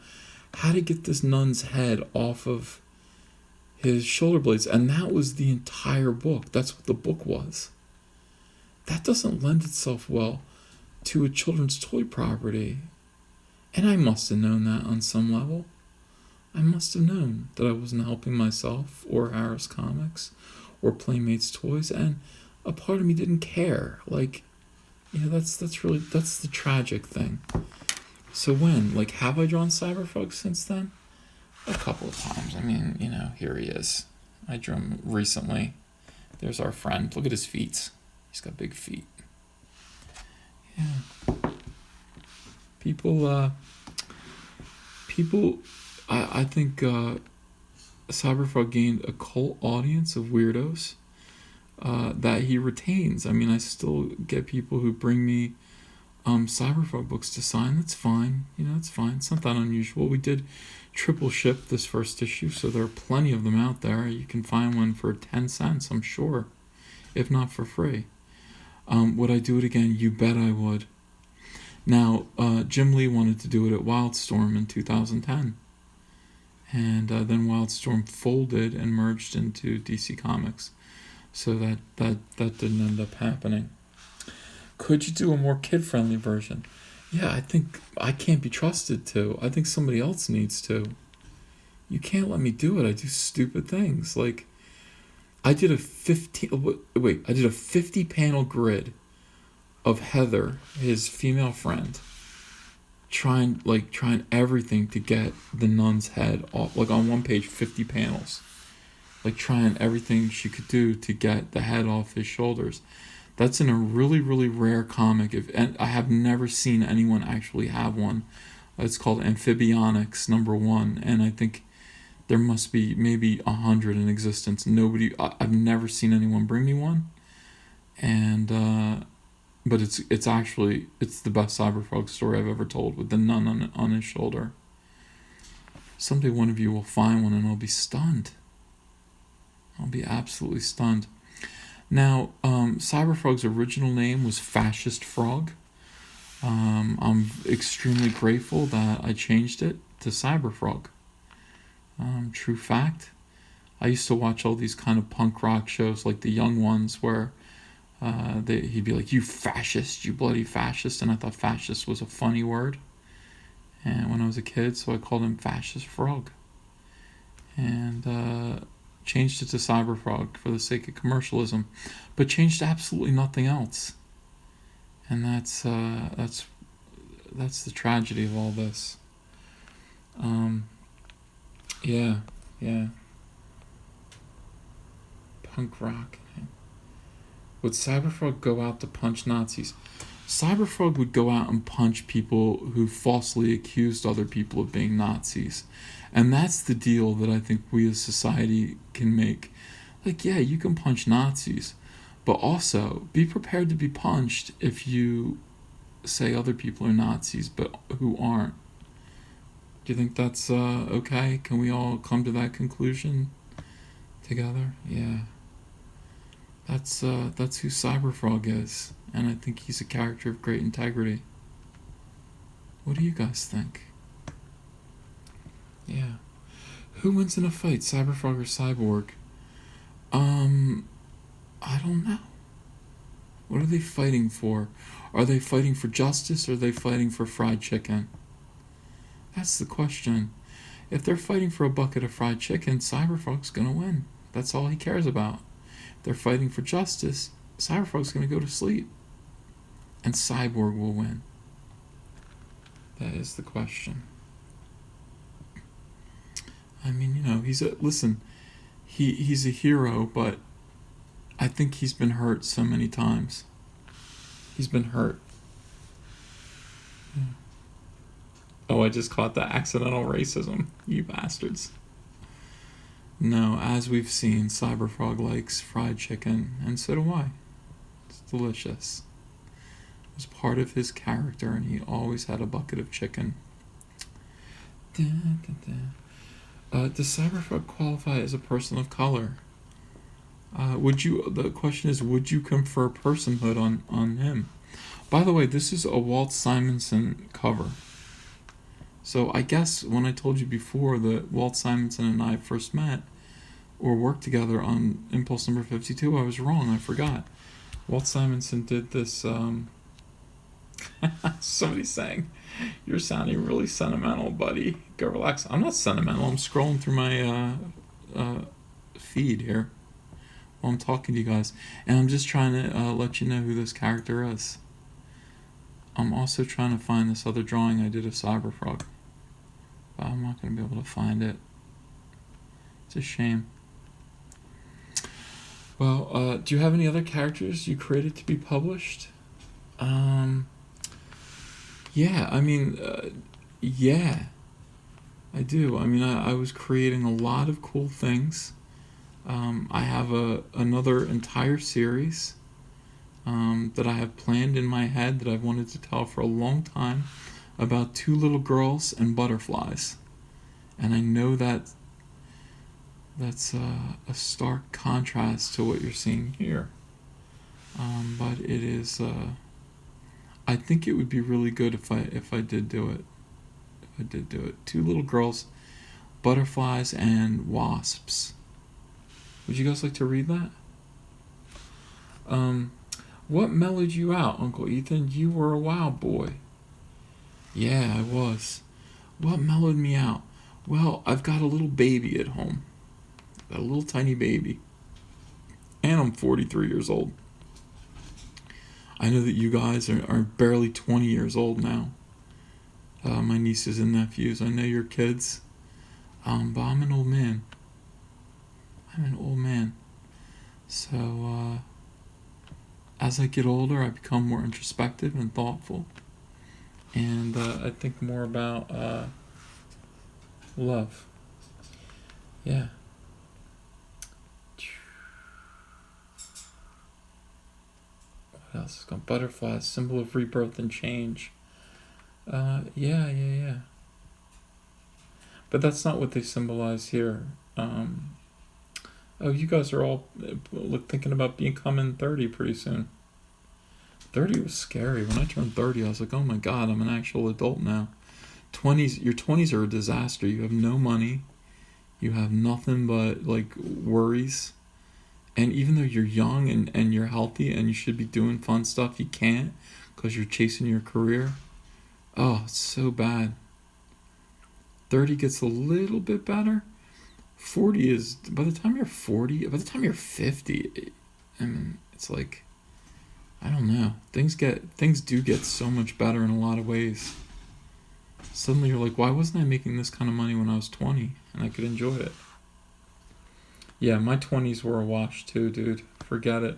how to get this nun's head off of his shoulder blades. And that was the entire book. That's what the book was. that doesn't lend itself well to a children's toy property. And I must have known that on some level. I must have known that I wasn't helping myself or Harris Comics or Playmates Toys, and a part of me didn't care. Like, that's the tragic thing. So have I drawn Cyberfrog since then? A couple of times. I mean, here he is. I drew him recently. There's our friend. Look at his feet. He's got big feet. Yeah. I think Cyberfrog gained a cult audience of weirdos that he retains. I mean, I still get people who bring me Cyberfrog books to sign. That's fine. It's fine. It's not that unusual. We did triple ship this first issue, so there are plenty of them out there. You can find one for 10 cents, I'm sure, if not for free. Would I do it again? You bet I would. Now, Jim Lee wanted to do it at Wildstorm in 2010. And then Wildstorm folded and merged into DC Comics. So that didn't end up happening. Could you do a more kid-friendly version? Yeah, I think I can't be trusted to. I think somebody else needs to. You can't let me do it. I do stupid things. Like, I did a 50-panel grid of Heather, his female friend, trying everything to get the nun's head off. Like, on one page, 50 panels. Like, trying everything she could do to get the head off his shoulders. That's in a really, really rare comic. And I have never seen anyone actually have one. It's called Amphibionics #1, and I think there must be maybe 100 in existence. I've never seen anyone bring me one. And but it's the best Cyberfrog story I've ever told, with the nun on his shoulder. Someday one of you will find one, and I'll be stunned. I'll be absolutely stunned. Now, Cyberfrog's original name was Fascist Frog. I'm extremely grateful that I changed it to Cyberfrog. True fact. I used to watch all these kind of punk rock shows, like the Young Ones, where he'd be like, "You fascist, you bloody fascist," and I thought fascist was a funny word. And when I was a kid, so I called him Fascist Frog. And changed it to Cyberfrog for the sake of commercialism, but changed absolutely nothing else. And that's the tragedy of all this. Yeah. Punk rock. Would Cyberfrog go out to punch Nazis? Cyberfrog would go out and punch people who falsely accused other people of being Nazis. And that's the deal that I think we as society can make. Like, yeah, you can punch Nazis, but also be prepared to be punched if you say other people are Nazis, but who aren't. Do you think that's okay? Can we all come to that conclusion together? Yeah. That's who Cyberfrog is, and I think he's a character of great integrity. What do you guys think? Yeah. Who wins in a fight, Cyberfrog or Cyborg? I don't know. What are they fighting for? Are they fighting for justice, or are they fighting for fried chicken? That's the question. If they're fighting for a bucket of fried chicken, Cyberfrog's gonna win. That's all he cares about. If they're fighting for justice, Cyberfrog's gonna go to sleep. And Cyborg will win. That is the question. I mean, he's a hero, but I think he's been hurt so many times. He's been hurt. Yeah. Oh, I just caught the accidental racism, you bastards. No, as we've seen, Cyberfrog likes fried chicken, and so do I. It's delicious. It was part of his character, and he always had a bucket of chicken. Does Cyberfrog qualify as a person of color? The question is, would you confer personhood on him? By the way, this is a Walt Simonson cover. So I guess when I told you before that Walt Simonson and I first met or worked together on Impulse number 52, I was wrong. I forgot. Walt Simonson did this. Somebody's saying, "You're sounding really sentimental, buddy. Go relax." I'm not sentimental. I'm scrolling through my feed here while I'm talking to you guys, and I'm just trying to let you know who this character is. I'm also trying to find this other drawing I did of Cyberfrog, but I'm not going to be able to find it. It's a shame. Well, do you have any other characters you created to be published? Yeah, I mean, yeah, I do. I mean, I was creating a lot of cool things. I have another entire series that I have planned in my head that I've wanted to tell for a long time about two little girls and butterflies. And I know that that's a stark contrast to what you're seeing here. But it is, I think it would be really good if I did do it. If I did do it. Two little girls, butterflies, and wasps. Would you guys like to read that? What mellowed you out, Uncle Ethan? You were a wild boy. Yeah, I was. What mellowed me out? Well, I've got a little baby at home. A little tiny baby. And I'm 43 years old. I know that you guys are barely 20 years old now. My nieces and nephews. I know you're kids. But I'm an old man. So, as I get older, I become more introspective and thoughtful. And I think more about love. Yeah. What else is going? Butterflies, symbol of rebirth and change. Yeah. But that's not what they symbolize here. Oh, you guys are all thinking about becoming 30 pretty soon. 30 was scary. When I turned 30, I was like, oh my God, I'm an actual adult now. 20s, your 20s are a disaster. You have no money. You have nothing but like worries. And even though you're young and you're healthy and you should be doing fun stuff, you can't because you're chasing your career. Oh, it's so bad. 30 gets a little bit better. 40 is, by the time you're 50, I mean, it's like, I don't know. Things do get so much better in a lot of ways. Suddenly you're like, why wasn't I making this kind of money when I was 20 and I could enjoy it? Yeah, my 20s were a wash too, dude. Forget it.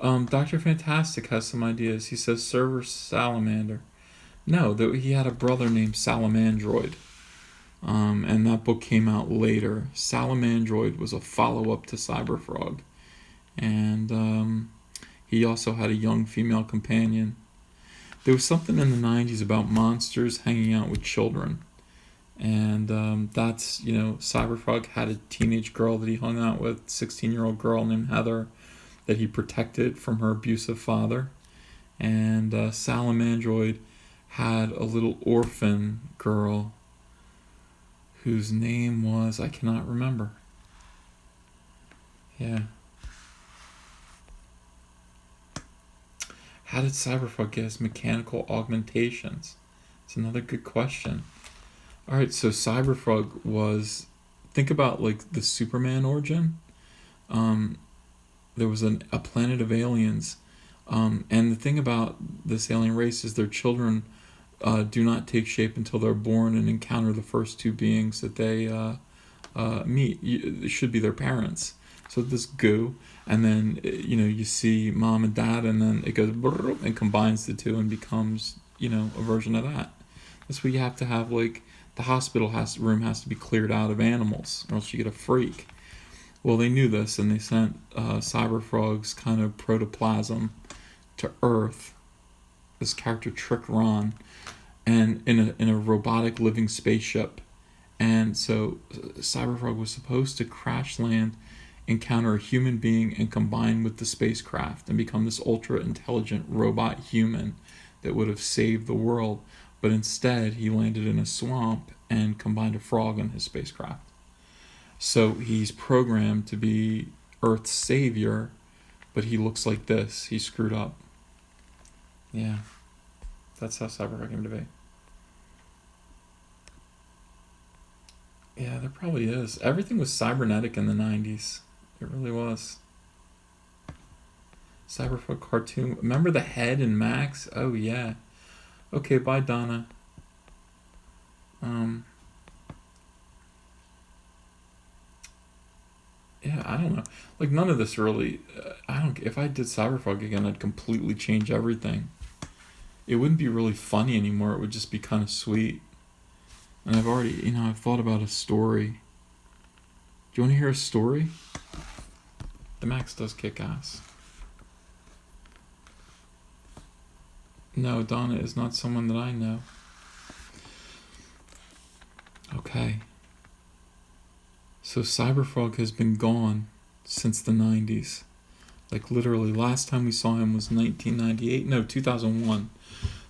Dr. Fantastic has some ideas. He says server salamander. No, he had a brother named Salamandroid. And that book came out later. Salamandroid was a follow-up to Cyberfrog. And he also had a young female companion. There was something in the 90s about monsters hanging out with children. And that's, Cyberfrog had a teenage girl that he hung out with, 16-year-old girl named Heather, that he protected from her abusive father. And Salamandroid had a little orphan girl whose name was, I cannot remember. Yeah. How did Cyberfrog get his mechanical augmentations? It's another good question. Alright, so Cyberfrog was, think about like the Superman origin. There was a planet of aliens. And the thing about this alien race is their children do not take shape until they're born and encounter the first two beings that they meet. It should be their parents. So this goo, and then you see mom and dad, and then it goes and combines the two and becomes a version of that. That's why you have to have like the hospital room has to be cleared out of animals, or else you get a freak. Well, they knew this, and they sent Cyberfrog's kind of protoplasm to Earth. This character Trick Ron, and in a robotic living spaceship. And so Cyberfrog was supposed to crash land, encounter a human being, and combine with the spacecraft and become this ultra intelligent robot human that would have saved the world. But instead he landed in a swamp and combined a frog in his spacecraft. So he's programmed to be Earth's savior, but he looks like this. He screwed up. Yeah, that's how Cyberfrog came to be. Yeah, there probably is. Everything was cybernetic in the 90s. It really was. Cyberfrog cartoon. Remember the head in Max? Oh, yeah. Okay, bye, Donna. Yeah, I don't know. Like, none of this really. I don't. If I did Cyberfrog again, I'd completely change everything. It wouldn't be really funny anymore. It would just be kind of sweet. And I've already, I've thought about a story. Do you want to hear a story? The Max does kick ass. No, Donna is not someone that I know. Okay. So Cyberfrog has been gone since the 90s. Like, literally, last time we saw him was 1998. No, 2001.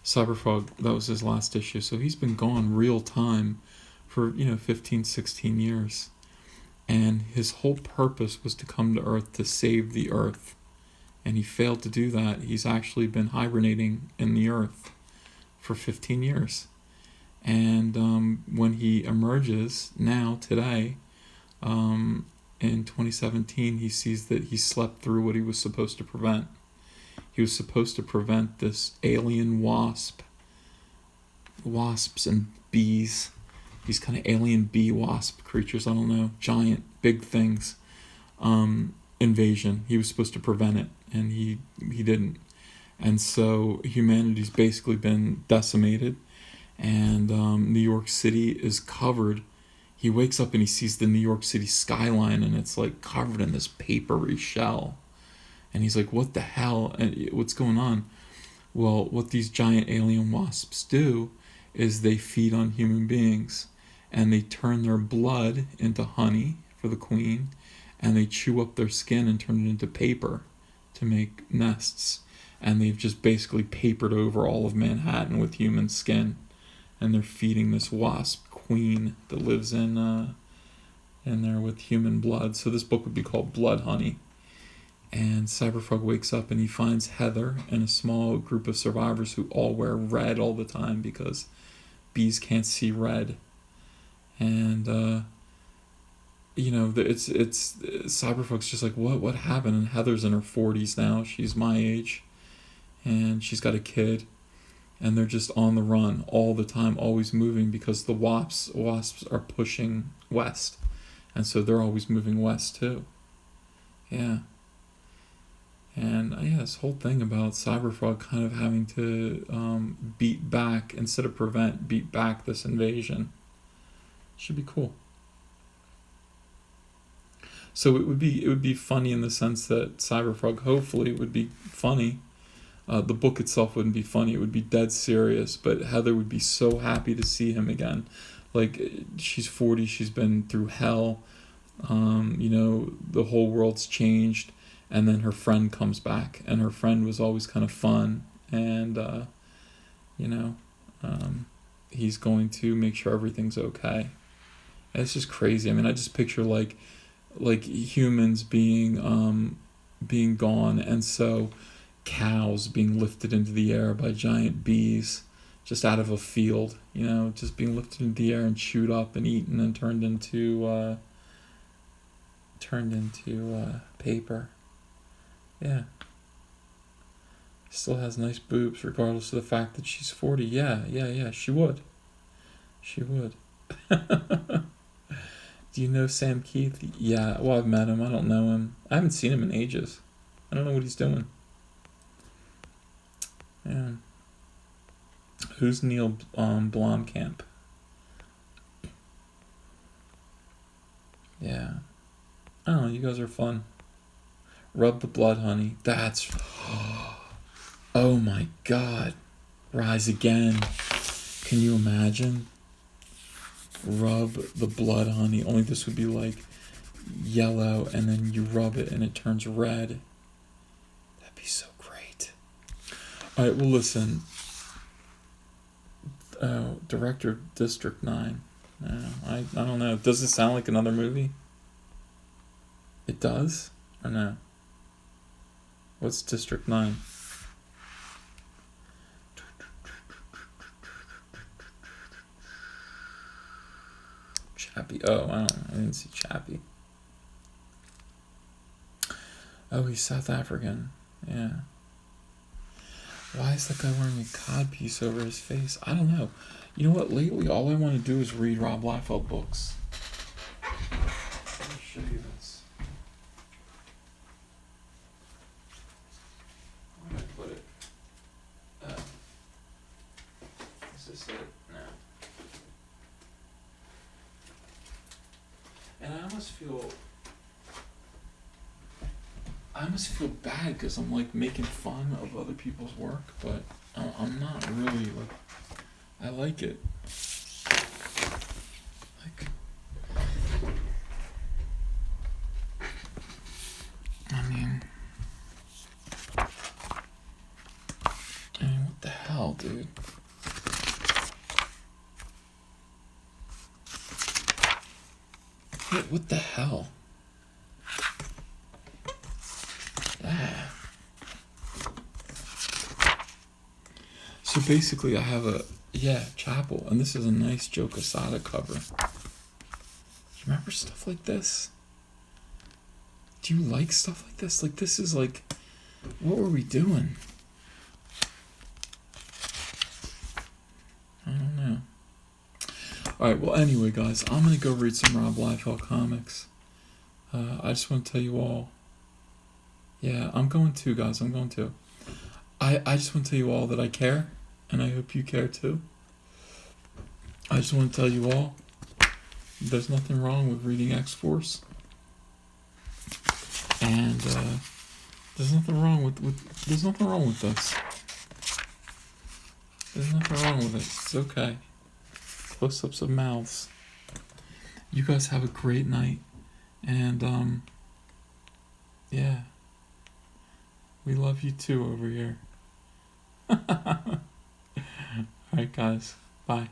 Cyberfrog, that was his last issue. So he's been gone real time for, 15, 16 years. And his whole purpose was to come to Earth to save the Earth. And he failed to do that. He's actually been hibernating in the Earth for 15 years. And when he emerges now, today, in 2017, he sees that he slept through what he was supposed to prevent. He was supposed to prevent this alien wasps and bees, these kind of alien bee wasp creatures, I don't know, giant, big things, invasion. He was supposed to prevent it, and he didn't. And so humanity's basically been decimated, and New York City is covered. He wakes up and he sees the New York City skyline, and it's like covered in this papery shell. And he's like, what the hell? And what's going on? Well, what these giant alien wasps do is they feed on human beings, and they turn their blood into honey for the queen, and they chew up their skin and turn it into paper to make nests. And they've just basically papered over all of Manhattan with human skin, and they're feeding this wasp queen that lives in there with human blood. So this book would be called Blood Honey. And Cyberfrog wakes up and he finds Heather and a small group of survivors who all wear red all the time because bees can't see red. And it's Cyberfrog's just like, what happened? And Heather's in her 40s now. She's my age, and she's got a kid. And they're just on the run all the time, always moving, because the wasps are pushing west. And so they're always moving west too. Yeah. And this whole thing about Cyberfrog kind of having to beat back, instead of prevent, beat back this invasion. Should be cool. So it would be funny in the sense that Cyberfrog hopefully would be funny. The book itself wouldn't be funny. It would be dead serious. But Heather would be so happy to see him again. Like, she's 40. She's been through hell. The whole world's changed. And then her friend comes back. And her friend was always kind of fun. And, he's going to make sure everything's okay. And it's just crazy. I mean, I just picture, like humans being gone. And so cows being lifted into the air by giant bees just out of a field, just being lifted into the air and chewed up and eaten and turned into paper. Yeah. Still has nice boobs regardless of the fact that she's 40. Yeah, she would. Do you know Sam Keith? Yeah, well, I've met him. I don't know him. I haven't seen him in ages. I don't know what he's doing. Yeah. Who's Neil Blomkamp? Yeah. I don't know, you guys are fun. Rub the blood, honey. That's... Oh my god. Rise again. Can you imagine? Rub the blood, honey. Only this would be like yellow, and then you rub it and it turns red. That'd be so great. Alright, well, listen. Director of District 9. I don't know. Does it sound like another movie? It does? Or no? What's District 9? Chappie. Oh, I didn't see Chappie. Oh, he's South African. Yeah. Why is that guy wearing a codpiece over his face? I don't know. You know what? Lately, all I want to do is read Rob Liefeld books. Let me show you this. Where did I put it? Is this it? No. And I almost feel bad because I'm like making fun of other people's work, but I'm not really like. I like it. Like, I mean, what the hell, dude? What the hell? So basically I have a, Chapel, and this is a nice Joe Quesada cover. You remember stuff like this? Do you like stuff like this? Like, this is like, what were we doing? I don't know. Alright, well anyway guys, I'm gonna go read some Rob Liefeld comics. I just want to tell you all, I'm going to, guys, I'm going to. I just want to tell you all that I care, and I hope you care too. I just want to tell you all, there's nothing wrong with reading X-Force. And there's nothing wrong with there's nothing wrong with this. There's nothing wrong with it. It's okay. Close-ups of mouths. You guys have a great night, and we love you too over here. Alright guys, bye.